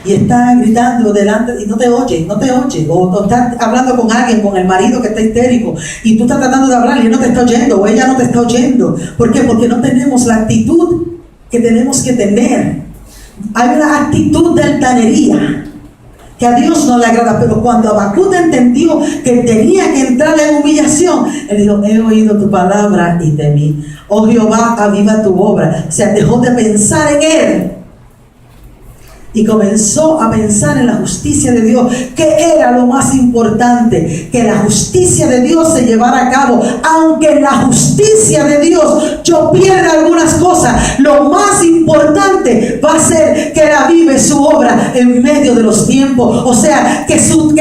y está gritando delante y no te oye, o está hablando con alguien, con el marido que está histérico, y tú estás tratando de hablar y él no te está oyendo, o ella no te está oyendo. ¿Por qué? Porque no tenemos la actitud que tenemos que tener. Hay una actitud de altanería que a Dios no le agrada, pero cuando Habacuc entendió que tenía que entrar en humillación, él dijo: he oído tu palabra y temí. Oh Jehová, aviva tu obra. O sea, dejó de pensar en él y comenzó a pensar en la justicia de Dios, que era lo más importante, que la justicia de Dios se llevara a cabo. Aunque en la justicia de Dios yo pierda algunas cosas, lo más importante va a ser que Él avive su obra en medio de los tiempos. O sea, que lo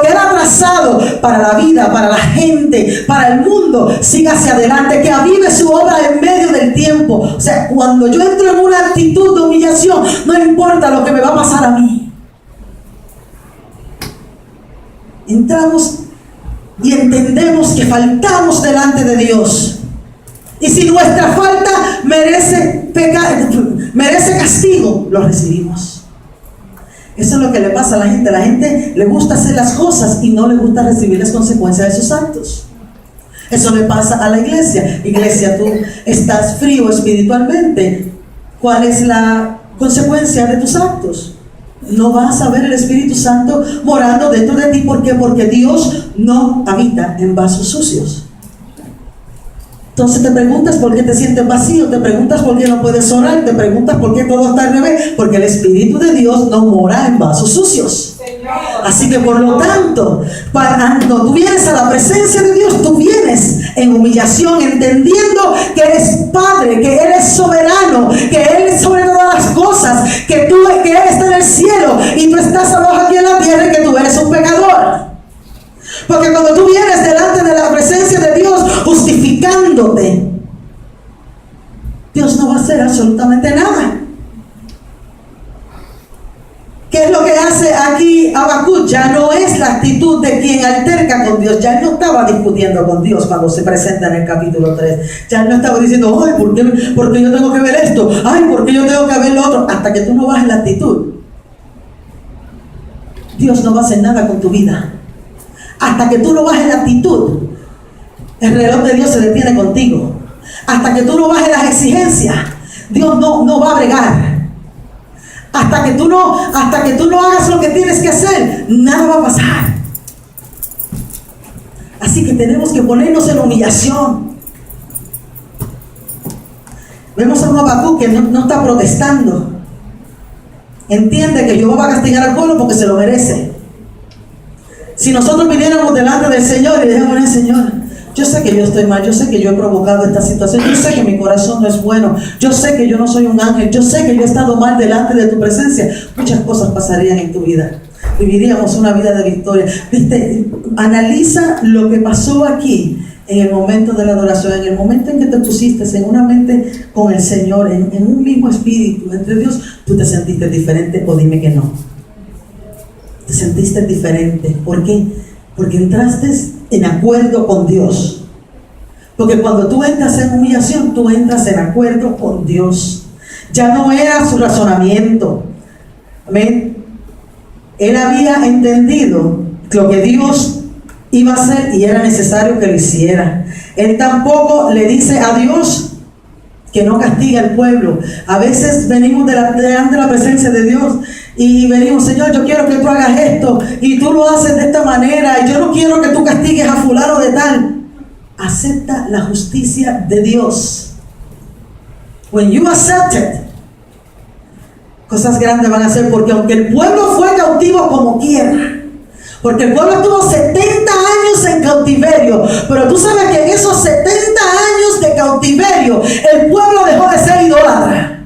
que Él ha trazado para la vida, para la gente, para el mundo, siga hacia adelante, que avive su obra en medio del tiempo. O sea, cuando yo entro en una actitud de humillación, no importa lo que me va a pasar a mí. Entramos y entendemos que faltamos delante de Dios. Y si nuestra falta merece castigo, lo recibimos. Eso es lo que le pasa a la gente. A la gente le gusta hacer las cosas y no le gusta recibir las consecuencias de sus actos. Eso le pasa a la iglesia. Iglesia, tú estás frío espiritualmente. ¿Cuál es la consecuencia de tus actos? No vas a ver el Espíritu Santo morando dentro de ti. ¿Por qué? Porque Dios no habita en vasos sucios. Entonces te preguntas por qué te sientes vacío, te preguntas por qué no puedes orar, te preguntas por qué todo está al revés, porque el Espíritu de Dios no mora en vasos sucios. Así que por lo tanto, cuando tú vienes a la presencia de Dios, tú vienes en humillación, entendiendo que eres Padre, que Él es soberano, que Él es sobre todas las cosas, que Él está en el cielo y tú estás abajo aquí en la tierra, y que tú eres un pecador. Porque cuando tú vienes delante de la presencia de Dios justificándote, Dios no va a hacer absolutamente nada. ¿Qué es lo que hace aquí Habacuc? Ya no es la actitud de quien alterca con Dios. Ya él no estaba discutiendo con Dios cuando se presenta en el capítulo 3. Ya él no estaba diciendo: ay, ¿por qué yo tengo que ver esto? Ay, ¿por qué yo tengo que ver lo otro? Hasta que tú no bajes la actitud, Dios no va a hacer nada con tu vida. Hasta que tú no bajes la actitud, el reloj de Dios se detiene contigo. Hasta que tú no bajes las exigencias, Dios no va a bregar. Hasta que tú no hagas lo que tienes que hacer, nada va a pasar. Así que tenemos que ponernos en humillación. Vemos a un Habacuc que no está protestando. Entiende que Jehová va a castigar al pueblo porque se lo merece. Si nosotros viniéramos delante del Señor y le dijéramos: Señor, yo sé que yo estoy mal, yo sé que yo he provocado esta situación, yo sé que mi corazón no es bueno, yo sé que yo no soy un ángel, yo sé que yo he estado mal delante de tu presencia, muchas cosas pasarían en tu vida. Viviríamos una vida de victoria. ¿Viste? Analiza lo que pasó aquí en el momento de la adoración, en el momento en que te pusiste en una mente con el Señor, en un mismo espíritu entre Dios. ¿Tú te sentiste diferente o dime que no? Te sentiste diferente. ¿Por qué? Porque entraste en acuerdo con Dios. Porque cuando tú entras en humillación, tú entras en acuerdo con Dios. Ya no era su razonamiento. Amén. Él había entendido lo que Dios iba a hacer y era necesario que lo hiciera. Él tampoco le dice a Dios que no castiga al pueblo. A veces venimos delante de la presencia de Dios y venimos: Señor, yo quiero que tú hagas esto y tú lo haces de esta manera, y yo no quiero que tú castigues a fulano de tal. Acepta la justicia de Dios. When you accept it, cosas grandes van a hacer, porque aunque el pueblo fue cautivo como quiera, porque el pueblo estuvo 70 años en cautiverio, pero tú sabes que en esos 70 años de cautiverio, el pueblo dejó de ser idólatra.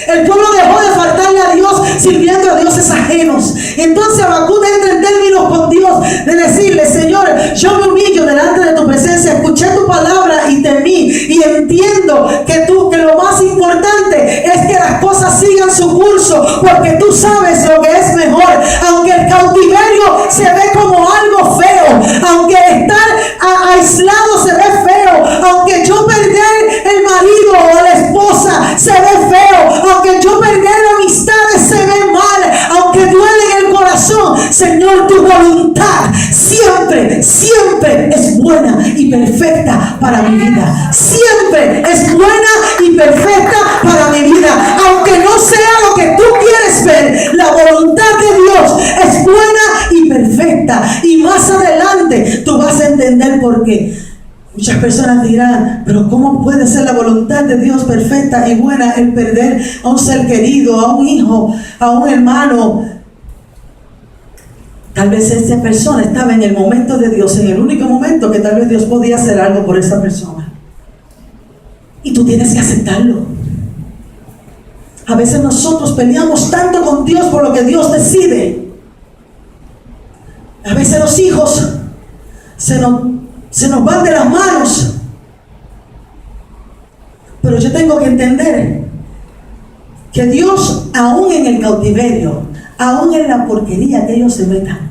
El pueblo dejó de faltarle a Dios sirviendo a dioses ajenos. Entonces Habacuc entra en términos con Dios de decirle: Señor, yo me humillo delante de tu presencia, escuché tu palabra y temí, y entiendo que lo más importante es que las cosas sigan su curso, porque tú sabes lo que es mejor. Aunque el cautiverio se ve como algo feo, aunque estar aislado se ve feo, aunque yo perder el marido o la esposa se ve feo, aunque yo perder amistades se ve mal, Señor, tu voluntad siempre, siempre es buena y perfecta para mi vida. Siempre es buena y perfecta para mi vida. Aunque no sea lo que tú quieres ver, la voluntad de Dios es buena y perfecta. Y más adelante tú vas a entender por qué. Muchas personas dirán, pero ¿cómo puede ser la voluntad de Dios perfecta y buena el perder a un ser querido, a un hijo, a un hermano? Tal vez esa persona estaba en el momento de Dios, en el único momento que tal vez Dios podía hacer algo por esa persona. Y tú tienes que aceptarlo. A veces nosotros peleamos tanto con Dios por lo que Dios decide. A veces los hijos se nos van de las manos. Pero yo tengo que entender que Dios, aún en el cautiverio, aún en la porquería que ellos se metan,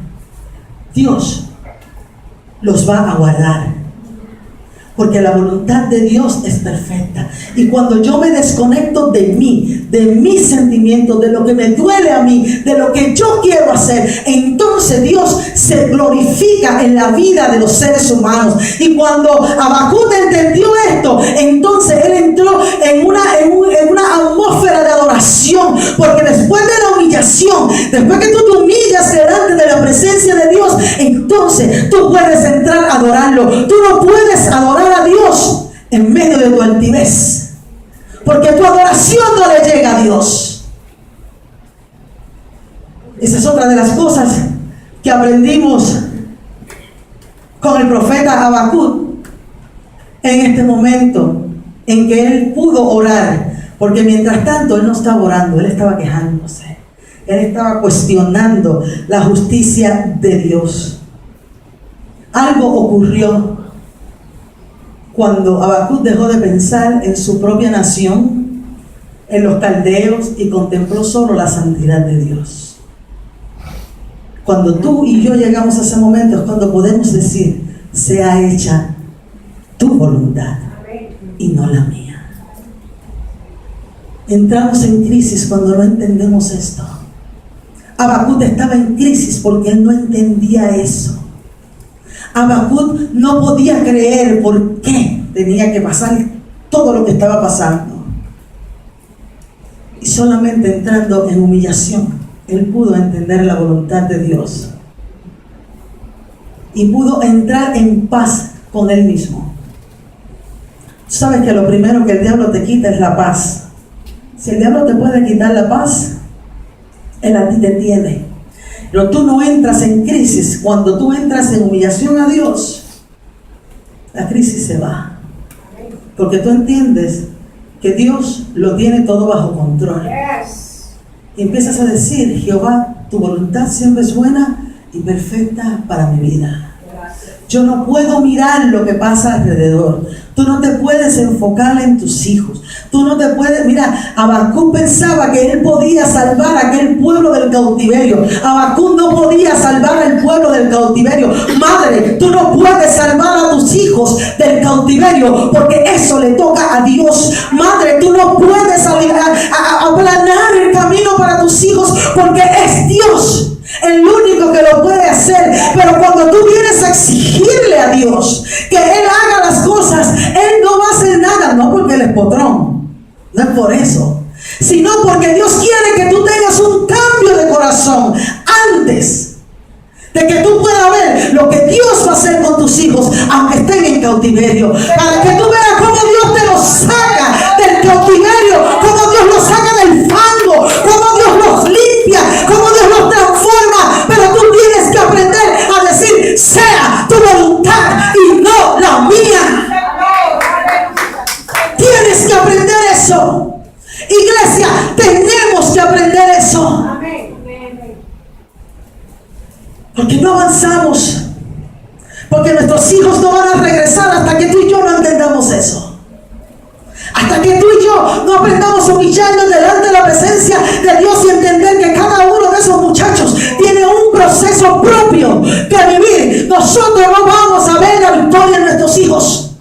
Dios los va a guardar. Porque la voluntad de Dios es perfecta. Y cuando yo me desconecto de mí, de mis sentimientos, de lo que me duele a mí, de lo que yo quiero hacer, entonces Dios se glorifica en la vida de los seres humanos. Y cuando Habacuc entendió esto, entonces él entró en una atmósfera de adoración. Porque después de la humillación, después que tú te humillas delante de la presencia de Dios, entonces tú puedes entrar a adorarlo. Tú no puedes adorar a Dios en medio de tu altivez, porque tu adoración no le llega a Dios. Esa es otra de las cosas que aprendimos con el profeta Habacuc en este momento en que él pudo orar, porque mientras tanto él no estaba orando, él estaba quejándose, él estaba cuestionando la justicia de Dios. Algo ocurrió cuando Habacuc dejó de pensar en su propia nación, en los caldeos, y contempló solo la santidad de Dios. Cuando tú y yo llegamos a ese momento es cuando podemos decir, sea hecha tu voluntad y no la mía. Entramos en crisis cuando no entendemos esto. Habacuc estaba en crisis porque él no entendía eso. Habacuc no podía creer por qué tenía que pasar todo lo que estaba pasando. Y solamente entrando en humillación, él pudo entender la voluntad de Dios. Y pudo entrar en paz con él mismo. Sabes que lo primero que el diablo te quita es la paz. Si el diablo te puede quitar la paz, él a ti te tiene. Pero tú no entras en crisis. Cuando tú entras en humillación a Dios, la crisis se va. Porque tú entiendes que Dios lo tiene todo bajo control. Y empiezas a decir, Jehová, tu voluntad siempre es buena y perfecta para mi vida. Yo no puedo mirar lo que pasa alrededor. Tú no te puedes enfocar en tus hijos. Tú no te puedes... Mira, Habacuc pensaba que él podía salvar a aquel pueblo del cautiverio. Habacuc no podía salvar al pueblo del cautiverio. Madre, tú no puedes salvar a tus hijos del cautiverio, porque eso le toca a Dios. Madre, tú no puedes aplanar el camino para tus hijos, porque es Dios el único que lo puede hacer. Pero cuando tú vienes a exigirle a Dios que Él haga las cosas, Él no va a hacer nada. No porque Él es potrón, no es por eso, sino porque Dios quiere que tú tengas un cambio de corazón antes de que tú puedas ver lo que Dios va a hacer con tus hijos, aunque estén en cautiverio. Para que tú veas cómo Dios te los saca del cautiverio, cómo Dios los saca del fango, cómo Dios los limpia, cómo Dios los transforma. Pero tú tienes que aprender a decir, sea tu voluntad y no la mía. Tienes que aprender eso. Iglesia, tenemos que aprender eso. Porque no avanzamos. Porque nuestros hijos no van a regresar hasta que tú y yo no entendamos eso. Hasta que tú y yo no aprendamos a humillarnos delante de la presencia de Dios y entender que cada uno de esos muchachos tiene un proceso propio que vivir. Nosotros no vamos a ver la victoria en nuestros hijos.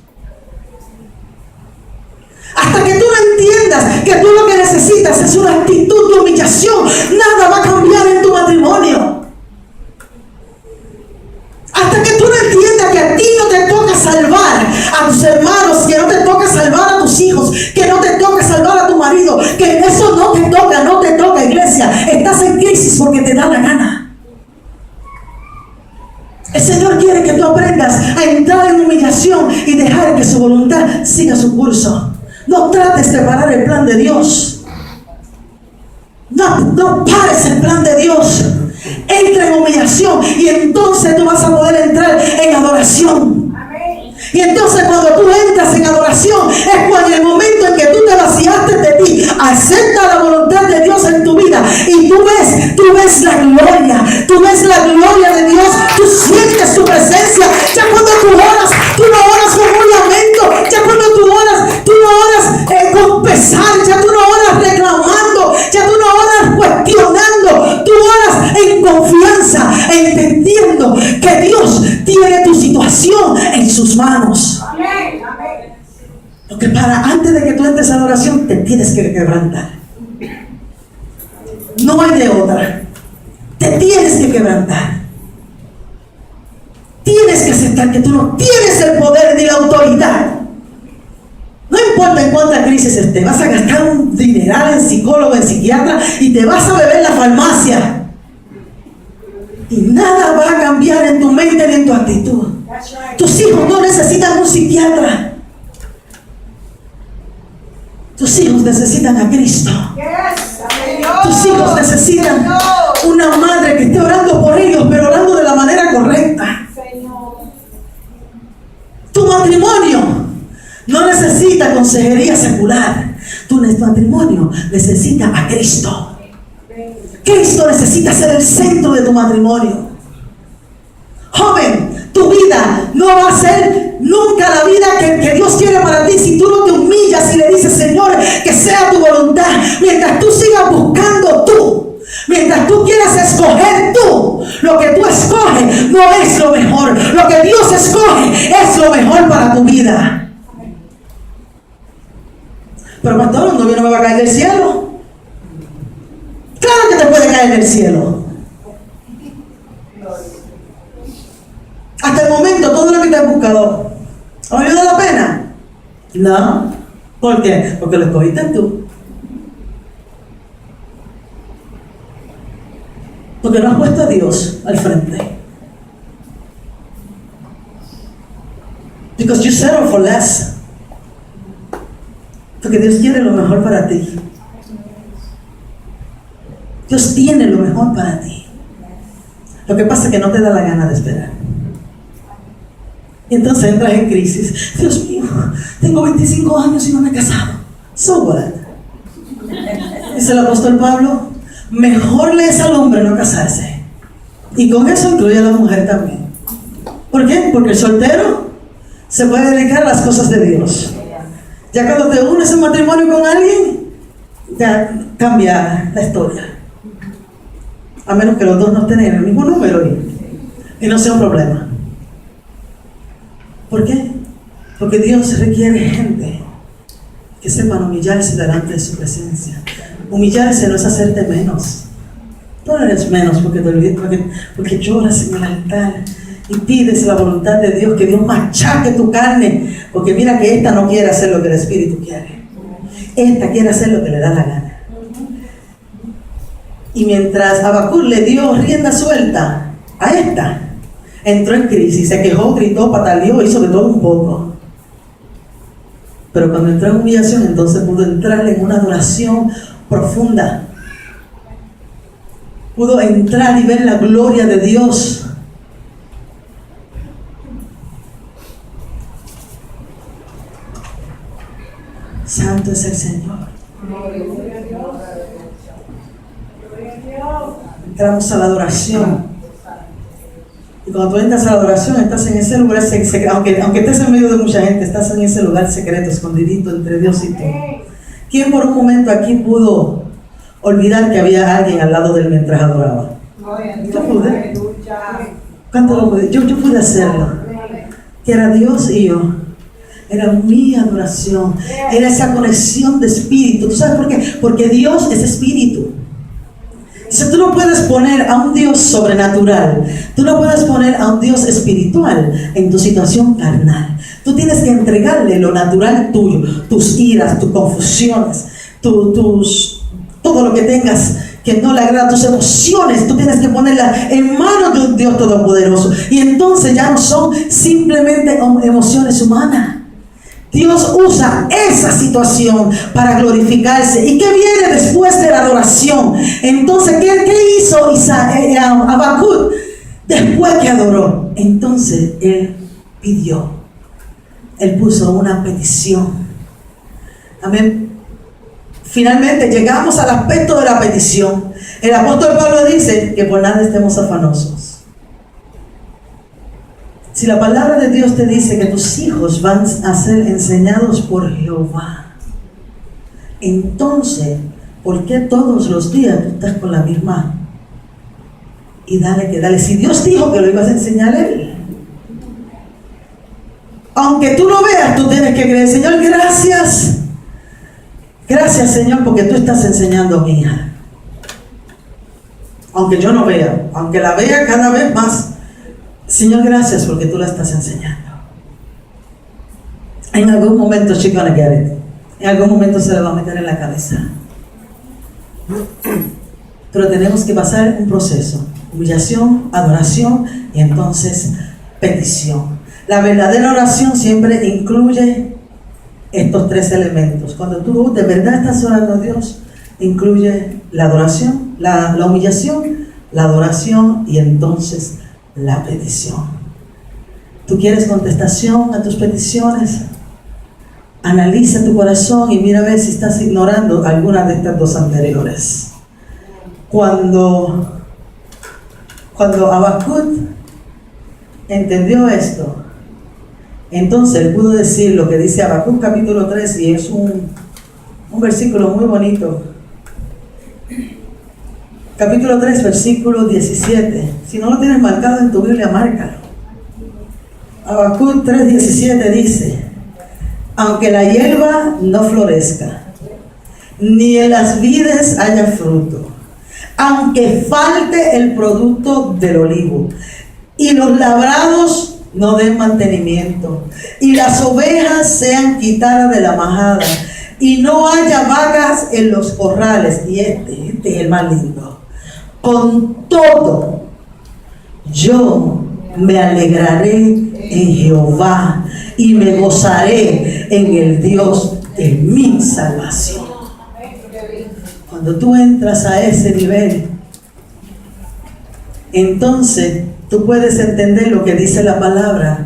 Hasta que tú no entiendas que tú lo que necesitas es una actitud de humillación, nada va a cambiar en tu matrimonio. te da la gana. El Señor quiere que tú aprendas a entrar en humillación y dejar que su voluntad siga su curso. No trates de parar el plan de Dios. No pares el plan de Dios. Entra en humillación y entonces tú vas a poder entrar en adoración. Y entonces cuando tú entras en adoración es cuando en el momento en que tú te vaciaste de ti, acepta la voluntad de Dios en tu vida y tú ves la gloria de Dios, tú sientes su presencia. Ya cuando tú no oras con un lamento, ya cuando tú no oras con pesar, ya tú no oras reclamando, ya tú no oras cuestionando, tú oras en confianza, entendiendo que Dios tiene tu situación en sus manos. Porque antes de que tú entres a adoración te tienes que quebrantar. No hay de otra. Te tienes que quebrantar. Tienes que aceptar que tú no tienes el poder ni la autoridad. No importa en cuánta crisis estés, vas a gastar un dineral en psicólogo, en psiquiatra y te vas a beber la farmacia. Y nada va a cambiar en tu mente ni en tu actitud. Tus hijos no necesitan un psiquiatra. Tus hijos necesitan a Cristo. Tus hijos necesitan una madre que esté orando por ellos, pero orando de la manera correcta. Tu matrimonio no necesita consejería secular. Tu matrimonio necesita a Cristo. Cristo necesita ser el centro de tu matrimonio. Joven, tu vida no va a ser nunca la vida que Dios quiere para ti si tú no te humillas y le dices: Señor, que sea tu voluntad. Mientras tú sigas buscando tú, mientras tú quieras escoger tú, lo que tú escoges no es lo mejor. Lo que Dios escoge es lo mejor para tu vida. Pero pastor, un novio no me va a caer del cielo. Claro que te puede caer del cielo. Hasta el momento, todo lo que te has buscado, ¿ha valido la pena? No. ¿Por qué? Porque lo escogiste tú. Porque no has puesto a Dios al frente. Because you settle for less. Porque Dios quiere lo mejor para ti. Dios tiene lo mejor para ti. Lo que pasa es que no te da la gana de esperar. Y entonces entras en crisis. Dios mío, tengo 25 años y no me he casado. So what? Dice el apóstol Pablo, mejor le es al hombre no casarse. Y con eso incluye a la mujer también. ¿Por qué? Porque el soltero se puede dedicar a las cosas de Dios. Ya cuando te unes en matrimonio con alguien, ya cambia la historia. A menos que los dos no estén en el mismo número y no sea un problema. ¿Por qué? Porque Dios requiere gente que sepan humillarse delante de su presencia. Humillarse no es hacerte menos. Tú no eres menos porque lloras en el altar y pides la voluntad de Dios, que Dios machaque tu carne, porque mira que esta no quiere hacer lo que el Espíritu quiere. Esta quiere hacer lo que le da la gana. Y mientras Habacuc le dio rienda suelta a esta, entró en crisis, se quejó, gritó, pataleó, hizo de todo un poco. Pero cuando entró en humillación, entonces pudo entrar en una adoración profunda. Pudo entrar y ver la gloria de Dios. Santo es el Señor. Entramos a la adoración. Y cuando tú entras a la adoración, estás en ese lugar secreto. Aunque estés en medio de mucha gente, estás en ese lugar secreto, escondidito entre Dios y tú. ¿Quién por un momento aquí pudo olvidar que había alguien al lado de él mientras adoraba? Yo pude. ¿Cuánto lo pude? Yo pude hacerlo. Que era Dios y yo. Era mi adoración. Era esa conexión de espíritu. ¿Tú sabes por qué? Porque Dios es espíritu. Si tú no puedes poner a un Dios sobrenatural, tú no puedes poner a un Dios espiritual en tu situación carnal. Tú tienes que entregarle lo natural tuyo, tus iras, tus confusiones, todo lo que tengas que no le agrada tus emociones, tú tienes que ponerlas en manos de un Dios todopoderoso. Y entonces ya no son simplemente emociones humanas. Dios usa esa situación para glorificarse. ¿Y qué viene después de la adoración? Entonces, ¿qué hizo Habacuc después que adoró? Entonces, él pidió. Él puso una petición. Amén. Finalmente llegamos al aspecto de la petición. El apóstol Pablo dice que por nada estemos afanosos. Si la palabra de Dios te dice que tus hijos van a ser enseñados por Jehová, entonces, ¿por qué todos los días tú estás con la misma? Y dale que dale. Si Dios dijo que lo ibas a enseñar a él, aunque tú no veas, tú tienes que creer. Señor, gracias. Gracias, Señor, porque tú estás enseñando a mi hija. Aunque yo no vea, aunque la vea cada vez más. Señor, gracias porque tú la estás enseñando. En algún momento she's gonna get it. En algún momento se le va a meter en la cabeza. Pero tenemos que pasar un proceso: humillación, adoración y entonces petición. La verdadera oración siempre incluye estos tres elementos. Cuando tú de verdad estás orando a Dios, incluye la adoración, la humillación, la adoración y entonces la petición. ¿Tú quieres contestación a tus peticiones? Analiza tu corazón y mira a ver si estás ignorando alguna de estas dos anteriores. Cuando Habacuc entendió esto, entonces él pudo decir lo que dice Habacuc capítulo 3, y es un versículo muy bonito. Capítulo 3, versículo 17. Si no lo tienes marcado en tu Biblia, márcalo. Habacuc 3, 17 dice: aunque la hierba no florezca, ni en las vides haya fruto, aunque falte el producto del olivo, y los labrados no den mantenimiento, y las ovejas sean quitadas de la majada, y no haya vacas en los corrales, y este es el más lindo. Con todo, yo me alegraré en Jehová y me gozaré en el Dios de mi salvación. Cuando tú entras a ese nivel, entonces tú puedes entender lo que dice la palabra,